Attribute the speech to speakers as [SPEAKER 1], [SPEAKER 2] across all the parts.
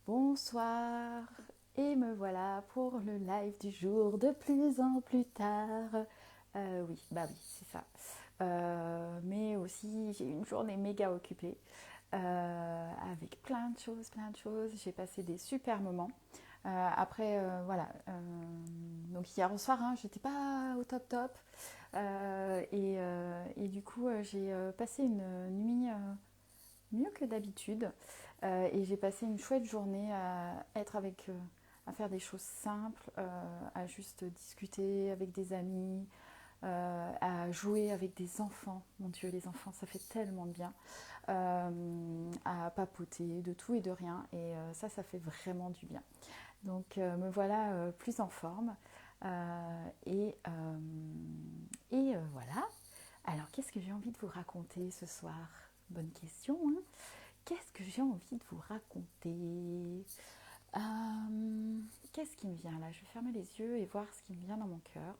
[SPEAKER 1] Bonsoir, et me voilà pour le live du jour de plus en plus tard. Oui, bah oui, c'est ça. Mais aussi, j'ai une journée méga occupée avec plein de choses, plein de choses. J'ai passé des super moments. Après, voilà. Donc hier au soir, hein, j'étais pas au top top. Et du coup, j'ai passé une nuit mieux que d'habitude. Et j'ai passé une chouette journée à être avec, à faire des choses simples, à juste discuter avec des amis, à jouer avec des enfants. Mon Dieu, les enfants, ça fait tellement de bien. À papoter de tout et de rien. Et ça fait vraiment du bien. Donc me voilà plus en forme. Voilà. Alors, qu'est-ce que j'ai envie de vous raconter ce soir? Bonne question, hein. Qu'est-ce que j'ai envie de vous raconter? Qu'est-ce qui me vient là? Je vais fermer les yeux et voir ce qui me vient dans mon cœur.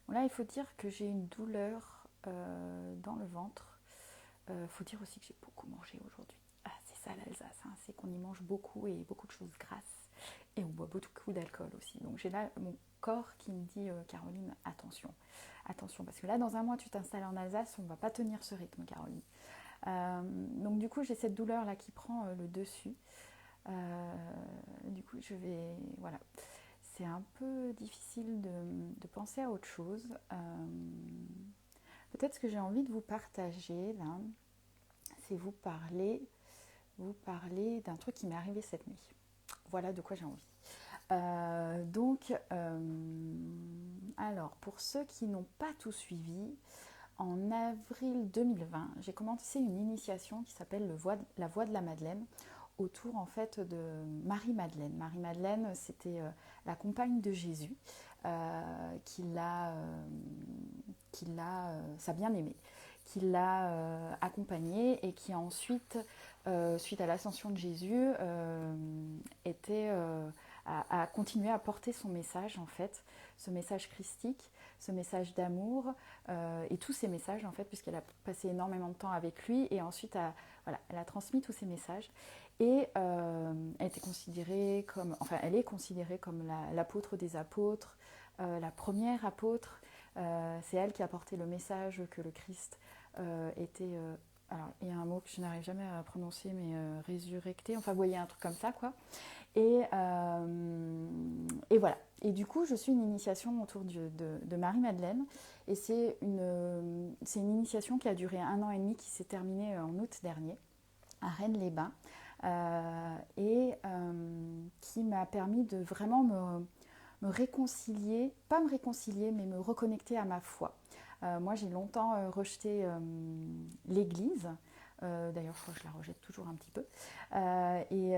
[SPEAKER 1] Bon, là, il faut dire que j'ai une douleur dans le ventre. Il faut dire aussi que j'ai beaucoup mangé aujourd'hui. Ah, c'est ça l'Alsace, hein, c'est qu'on y mange beaucoup et beaucoup de choses grasses. Et on boit beaucoup d'alcool aussi. Donc j'ai là mon corps qui me dit Caroline, attention, attention, parce que là dans un mois tu t'installes en Alsace, on ne va pas tenir ce rythme, Caroline. Donc du coup j'ai cette douleur là qui prend le dessus. Du coup je vais, voilà, c'est un peu difficile de penser à autre chose. Peut-être ce que j'ai envie de vous partager là, c'est vous parler d'un truc qui m'est arrivé cette nuit. Voilà de quoi j'ai envie. Alors, pour ceux qui n'ont pas tout suivi, en avril 2020, j'ai commencé une initiation qui s'appelle la Voie de la Madeleine, autour en fait de Marie-Madeleine. Marie-Madeleine, c'était la compagne de Jésus, qui l'a, sa bien-aimée, qui l'a accompagnée et qui ensuite, suite à l'ascension de Jésus, était à continuer à porter son message en fait, ce message christique, ce message d'amour et tous ces messages en fait, puisqu'elle a passé énormément de temps avec lui et ensuite voilà, elle a transmis tous ces messages et elle était considérée comme, enfin elle est considérée comme l'apôtre des apôtres, la première apôtre. C'est elle qui a porté le message que le Christ était alors, il y a un mot que je n'arrive jamais à prononcer, mais résurrecté. Enfin, vous voyez, un truc comme ça, quoi. Et voilà. Et du coup, je suis une initiation autour de Marie-Madeleine. Et c'est une initiation qui a duré 1 an et demi, qui s'est terminée en août dernier, à Rennes-les-Bains. Et qui m'a permis de vraiment me réconcilier, pas me réconcilier, mais me reconnecter à ma foi. Moi, j'ai longtemps rejeté l'Église. D'ailleurs, je crois que je la rejette toujours un petit peu. Et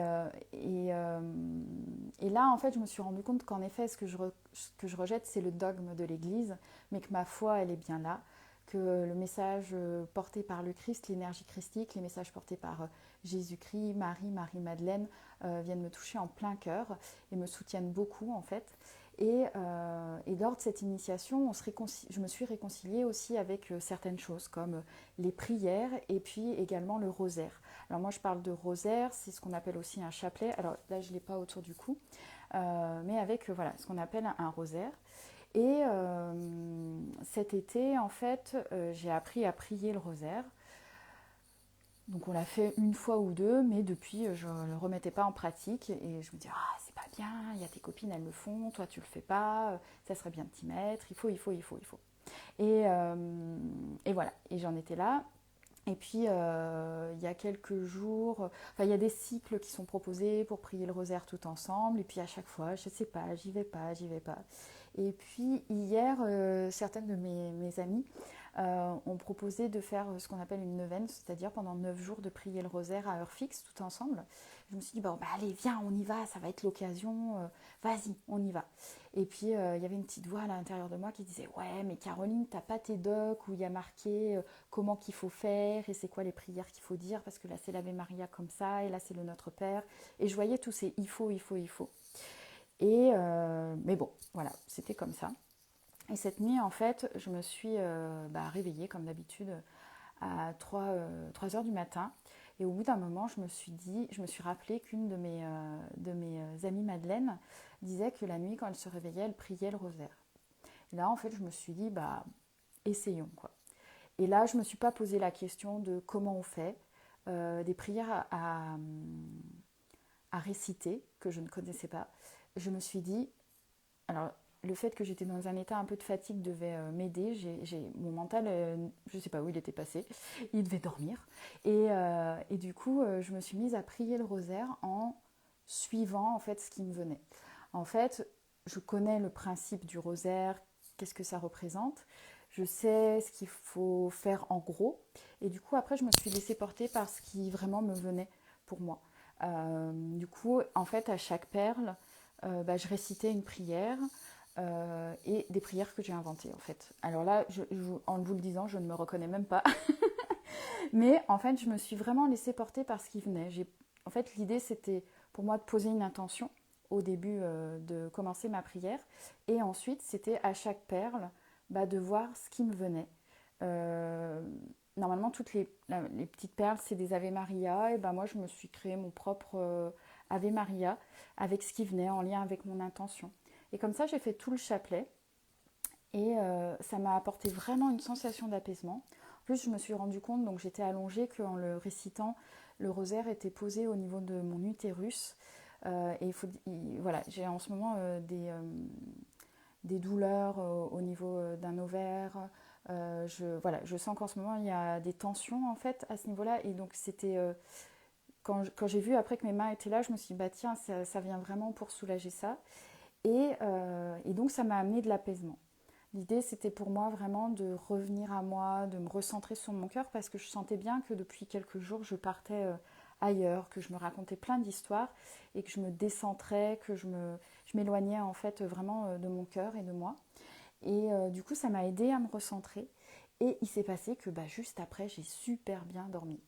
[SPEAKER 1] là, en fait, je me suis rendu compte qu'en effet, ce que je rejette, c'est le dogme de l'Église, mais que ma foi, elle est bien là, que le message porté par le Christ, l'énergie christique, les messages portés par Jésus-Christ, Marie, Marie-Madeleine, viennent me toucher en plein cœur et me soutiennent beaucoup, en fait. Et lors de cette initiation, je me suis réconciliée aussi avec certaines choses comme les prières et puis également le rosaire. Alors moi je parle de rosaire, c'est ce qu'on appelle aussi un chapelet. Alors là je ne l'ai pas autour du cou, mais avec voilà, ce qu'on appelle un rosaire. Et cet été en fait j'ai appris à prier le rosaire. Donc on l'a fait une fois ou deux, mais depuis je ne le remettais pas en pratique et je me dis ah c'est pas bien, il y a tes copines elles le font, toi tu le fais pas, ça serait bien de t'y mettre, il faut. Et voilà, et j'en étais là. Et puis il y a quelques jours, enfin il y a des cycles qui sont proposés pour prier le rosaire tout ensemble, et puis à chaque fois je sais pas, j'y vais pas, j'y vais pas. Et puis hier, certaines de mes amies ont proposé de faire ce qu'on appelle une neuvaine, c'est-à-dire pendant 9 jours de prier le rosaire à heure fixe, tout ensemble. Je me suis dit, bon, bah, allez, viens, on y va, ça va être l'occasion, vas-y, on y va. Et puis, il y avait une petite voix à l'intérieur de moi qui disait, ouais, mais Caroline, t'as pas tes docs où il y a marqué comment qu'il faut faire et c'est quoi les prières qu'il faut dire, parce que là, c'est l'Ave Maria comme ça, et là, c'est le Notre Père. Et je voyais tous ces il faut. Mais bon, voilà, c'était comme ça. Et cette nuit, en fait, je me suis réveillée comme d'habitude à 3 heures du matin. Et au bout d'un moment, je me suis rappelé qu'une de mes amies Madeleine disait que la nuit, quand elle se réveillait, elle priait le rosaire. Et là, en fait, je me suis dit, essayons, quoi. Et là, je ne me suis pas posé la question de comment on fait, des prières à réciter que je ne connaissais pas. Je me suis dit, alors le fait que j'étais dans un état un peu de fatigue devait m'aider. Mon mental, je ne sais pas où il était passé, il devait dormir. Et du coup, je me suis mise à prier le rosaire en suivant en fait ce qui me venait. En fait, je connais le principe du rosaire, qu'est-ce que ça représente. Je sais ce qu'il faut faire en gros. Et du coup, après, je me suis laissée porter par ce qui vraiment me venait pour moi. Du coup, en fait, à chaque perle, je récitais une prière et des prières que j'ai inventées, en fait. Alors là, en vous le disant, je ne me reconnais même pas. Mais en fait, je me suis vraiment laissée porter par ce qui venait. En fait, l'idée, c'était pour moi de poser une intention au début de commencer ma prière. Et ensuite, c'était à chaque perle de voir ce qui me venait. Euh, Normalement, toutes les petites perles, c'est des Ave Maria. Et moi, je me suis créé mon propre Ave Maria avec ce qui venait en lien avec mon intention. Et comme ça, j'ai fait tout le chapelet. Et ça m'a apporté vraiment une sensation d'apaisement. En plus, je me suis rendu compte, donc j'étais allongée, qu'en le récitant, le rosaire était posé au niveau de mon utérus. Voilà, j'ai en ce moment des douleurs au niveau d'un ovaire. Je sens qu'en ce moment, il y a des tensions en fait à ce niveau-là. Et donc, quand j'ai vu après que mes mains étaient là, je me suis dit, tiens, ça vient vraiment pour soulager ça. Et donc, ça m'a amené de l'apaisement. L'idée, c'était pour moi vraiment de revenir à moi, de me recentrer sur mon cœur parce que je sentais bien que depuis quelques jours, je partais ailleurs, que je me racontais plein d'histoires et que je me décentrais, je m'éloignais en fait vraiment de mon cœur et de moi. Et du coup, ça m'a aidé à me recentrer. Et il s'est passé que juste après, j'ai super bien dormi.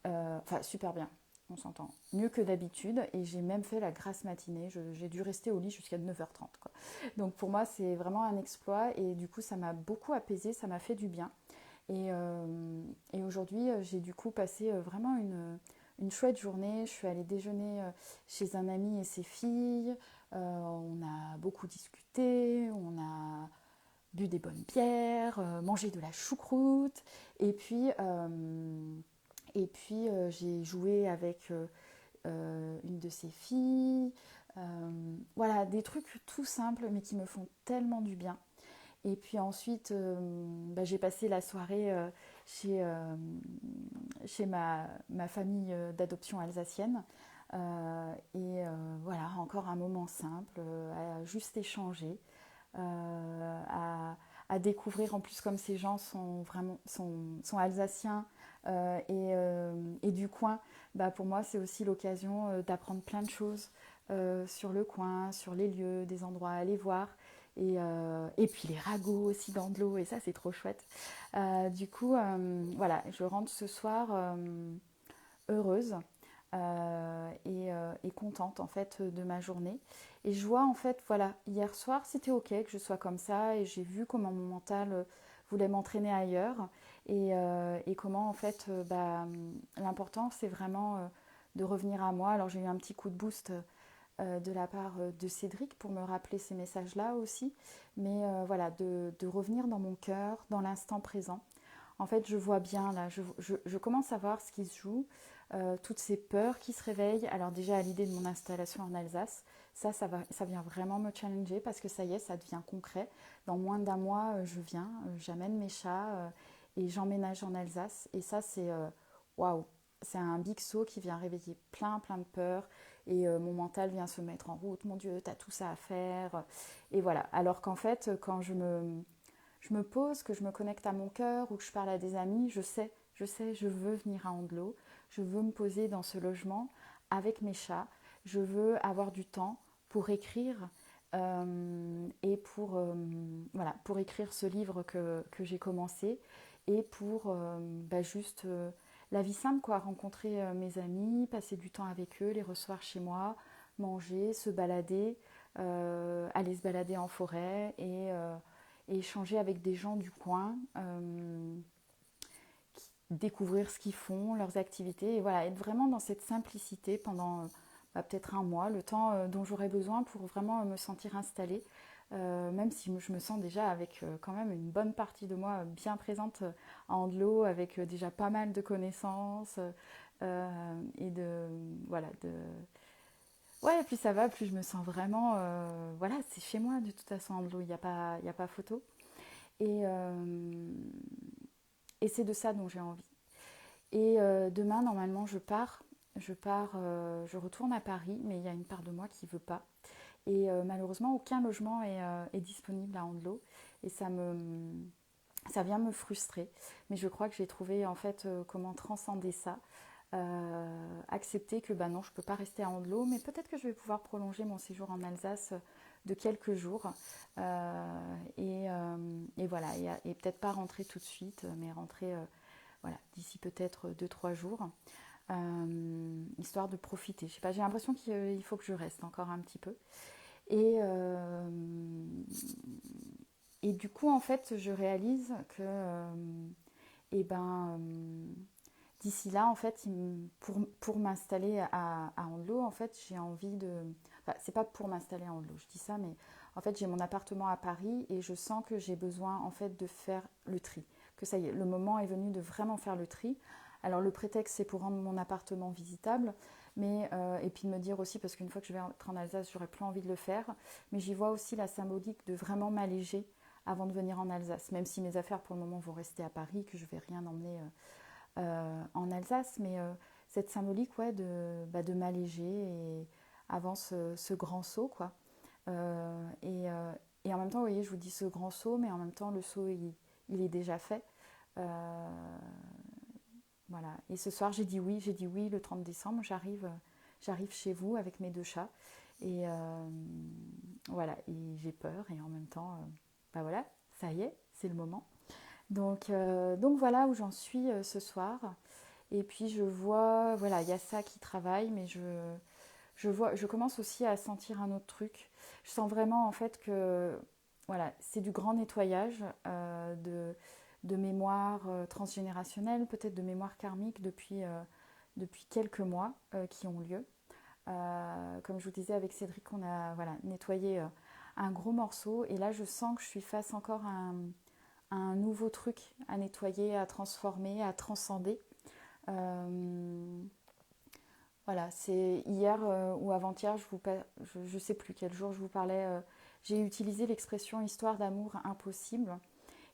[SPEAKER 1] Enfin, super bien, on s'entend. Mieux que d'habitude. Et j'ai même fait la grasse matinée. J'ai dû rester au lit jusqu'à 9h30, quoi. Donc pour moi, c'est vraiment un exploit. Et du coup, ça m'a beaucoup apaisé, ça m'a fait du bien. Et aujourd'hui, j'ai du coup passé vraiment une chouette journée. Je suis allée déjeuner chez un ami et ses filles. On a beaucoup discuté, on a bu des bonnes bières, mangé de la choucroute. Et puis, j'ai joué avec une de ses filles. Voilà, des trucs tout simples mais qui me font tellement du bien. Et puis ensuite, j'ai passé la soirée chez ma famille d'adoption alsacienne. Voilà, encore un moment simple, à juste échanger, à découvrir. En plus, comme ces gens sont alsaciens et du coin, pour moi, c'est aussi l'occasion d'apprendre plein de choses sur le coin, sur les lieux, des endroits à aller voir. Et puis les ragots aussi dans de l'eau, et ça c'est trop chouette. Du coup, voilà, je rentre ce soir heureuse et contente en fait de ma journée. Et je vois en fait, voilà, hier soir c'était ok que je sois comme ça et j'ai vu comment mon mental voulait m'entraîner ailleurs et comment en fait l'important c'est vraiment de revenir à moi. Alors j'ai eu un petit coup de boost de la part de Cédric pour me rappeler ces messages-là aussi. Mais voilà, de revenir dans mon cœur, dans l'instant présent. En fait, je vois bien là, je commence à voir ce qui se joue, toutes ces peurs qui se réveillent. Alors déjà à l'idée de mon installation en Alsace, ça vient vraiment me challenger parce que ça y est, ça devient concret. Dans moins d'un mois, je viens, j'amène mes chats et j'emménage en Alsace. Et ça, c'est waouh, c'est un big saut qui vient réveiller plein de peurs. Et mon mental vient se mettre en route. Mon Dieu, t'as tout ça à faire. Et voilà. Alors qu'en fait, quand je me pose, que je me connecte à mon cœur ou que je parle à des amis, je veux venir à Andelot, je veux me poser dans ce logement avec mes chats, je veux avoir du temps pour écrire et voilà, pour écrire ce livre que j'ai commencé et pour juste la vie simple, quoi, rencontrer mes amis, passer du temps avec eux, les recevoir chez moi, manger, se balader, aller se balader en forêt et échanger avec des gens du coin, découvrir ce qu'ils font, leurs activités, et voilà, être vraiment dans cette simplicité pendant peut-être un mois, le temps dont j'aurais besoin pour vraiment me sentir installée, même si je me sens déjà avec quand même une bonne partie de moi bien présente à Andelo, avec déjà pas mal de connaissances, et de voilà de ouais, plus ça va, plus je me sens vraiment voilà, c'est chez moi de toute façon Andelo, il y a pas photo, et et c'est de ça dont j'ai envie. Et demain, normalement, je retourne à Paris, mais il y a une part de moi qui ne veut pas. Et malheureusement, aucun logement est disponible à Andelo. Et ça vient me frustrer. Mais je crois que j'ai trouvé en fait comment transcender ça. Accepter que bah non, je ne peux pas rester à Andelo, mais peut-être que je vais pouvoir prolonger mon séjour en Alsace de quelques jours. Et voilà, et peut-être pas rentrer tout de suite, mais rentrer voilà, d'ici peut-être 2-3 jours, histoire de profiter. Je sais pas, j'ai l'impression qu'il faut que je reste encore un petit peu. Et, euh, et du coup, en fait, je réalise que eh ben, d'ici là, en fait, pour m'installer à Andelo, en fait, j'ai envie de... Enfin, c'est pas pour m'installer à Andelo, je dis ça, mais en fait, j'ai mon appartement à Paris et je sens que j'ai besoin, en fait, de faire le tri. Que ça y est, le moment est venu de vraiment faire le tri. Alors, le prétexte, c'est pour rendre mon appartement visitable, mais, et puis de me dire aussi, parce qu'une fois que je vais être en Alsace, j'aurais plus envie de le faire, mais j'y vois aussi la symbolique de vraiment m'alléger avant de venir en Alsace, même si mes affaires pour le moment vont rester à Paris, que je vais rien emmener en Alsace, mais cette symbolique ouais, de m'alléger et avant ce grand saut, quoi. Et en même temps, vous voyez, je vous dis ce grand saut, mais en même temps, le saut, il est déjà fait. Voilà. Et ce soir, j'ai dit oui le 30 décembre, j'arrive chez vous avec mes 2 chats. Et voilà, et j'ai peur, et en même temps, bah voilà, ça y est, c'est le moment. Donc voilà où j'en suis ce soir. Et puis je vois, voilà, il y a ça qui travaille, mais je commence aussi à sentir un autre truc. Je sens vraiment en fait que, voilà, c'est du grand nettoyage de mémoire transgénérationnelle, peut-être de mémoire karmique depuis quelques mois qui ont lieu. Comme je vous disais avec Cédric, on a voilà, nettoyé un gros morceau et là je sens que je suis face encore à un nouveau truc à nettoyer, à transformer, à transcender. Euh, voilà, c'est hier ou avant-hier, je sais plus quel jour je vous parlais, j'ai utilisé l'expression histoire d'amour impossible.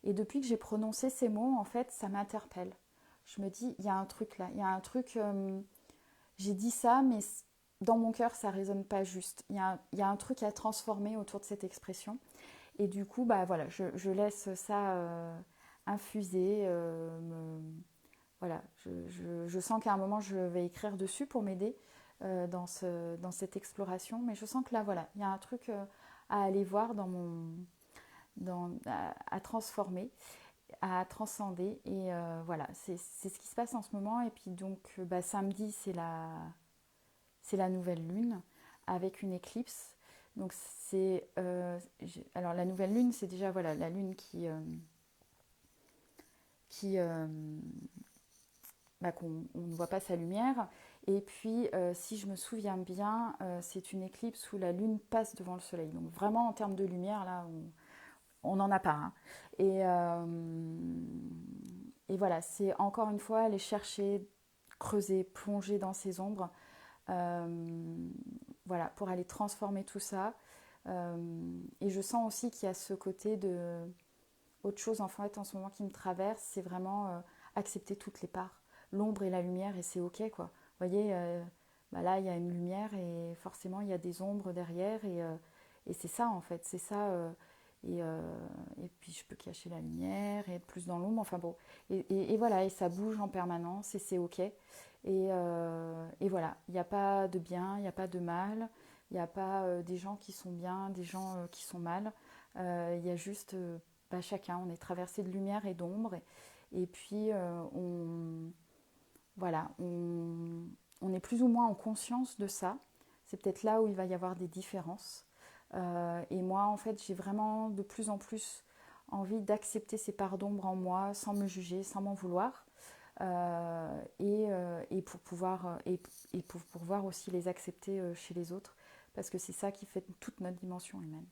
[SPEAKER 1] Et depuis que j'ai prononcé ces mots, en fait, ça m'interpelle. Je me dis, il y a un truc là, il y a un truc, j'ai dit ça, mais dans mon cœur, ça résonne pas juste. Il y a un truc à transformer autour de cette expression. Et du coup, bah voilà, je laisse ça infuser, voilà, je sens qu'à un moment je vais écrire dessus pour m'aider dans cette exploration, mais je sens que là, voilà, il y a un truc à aller voir à transformer, à transcender, et voilà, c'est ce qui se passe en ce moment. Et puis donc, bah, samedi, c'est la nouvelle lune avec une éclipse. Donc alors la nouvelle lune, c'est déjà voilà la lune qui bah, qu'on on ne voit pas sa lumière. Et puis, si je me souviens bien, c'est une éclipse où la lune passe devant le soleil. Donc vraiment en termes de lumière, là, on n'en a pas. Hein. Et, euh, et voilà, c'est encore une fois aller chercher, creuser, plonger dans ces ombres, voilà, pour aller transformer tout ça. Et je sens aussi qu'il y a ce côté de autre chose en fait en ce moment qui me traverse, c'est vraiment accepter toutes les parts, l'ombre et la lumière, et c'est ok quoi. Vous voyez, bah là il y a une lumière et forcément il y a des ombres derrière, et c'est ça en fait, c'est ça. Et, euh, et puis je peux cacher la lumière et être plus dans l'ombre, enfin bon. Et voilà, et ça bouge en permanence et c'est ok. Et voilà, il n'y a pas de bien, il n'y a pas de mal, il n'y a pas des gens qui sont bien, des gens qui sont mal. Il y a juste bah, chacun, on est traversé de lumière et d'ombre. Et puis voilà, on est plus ou moins en conscience de ça. C'est peut-être là où il va y avoir des différences. Et moi, en fait, j'ai vraiment de plus en plus envie d'accepter ces parts d'ombre en moi sans me juger, sans m'en vouloir. Et pour pouvoir aussi les accepter chez les autres, parce que c'est ça qui fait toute notre dimension humaine.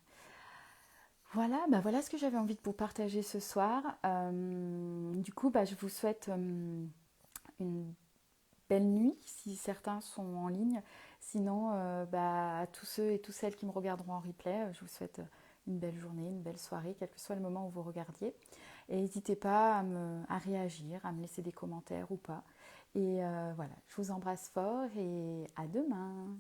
[SPEAKER 1] Voilà, voilà ce que j'avais envie de vous partager ce soir. Du coup, je vous souhaite une belle nuit si certains sont en ligne. Sinon, à tous ceux et toutes celles qui me regarderont en replay, je vous souhaite une belle journée, une belle soirée, quel que soit le moment où vous regardiez. Et n'hésitez pas à réagir, à me laisser des commentaires ou pas. Et voilà, je vous embrasse fort et à demain.